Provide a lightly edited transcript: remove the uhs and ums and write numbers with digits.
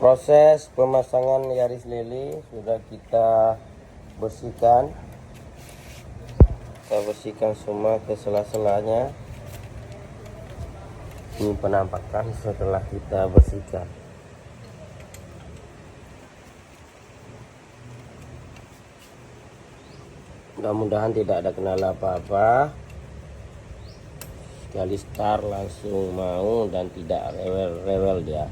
Proses pemasangan Yaris Lele sudah kita bersihkan. Kita bersihkan semua ke sela-selanya. Ini penampakan setelah kita bersihkan. Mudah-mudahan tidak ada kendala apa-apa. Sekali start langsung mau dan tidak rewel-rewel dia.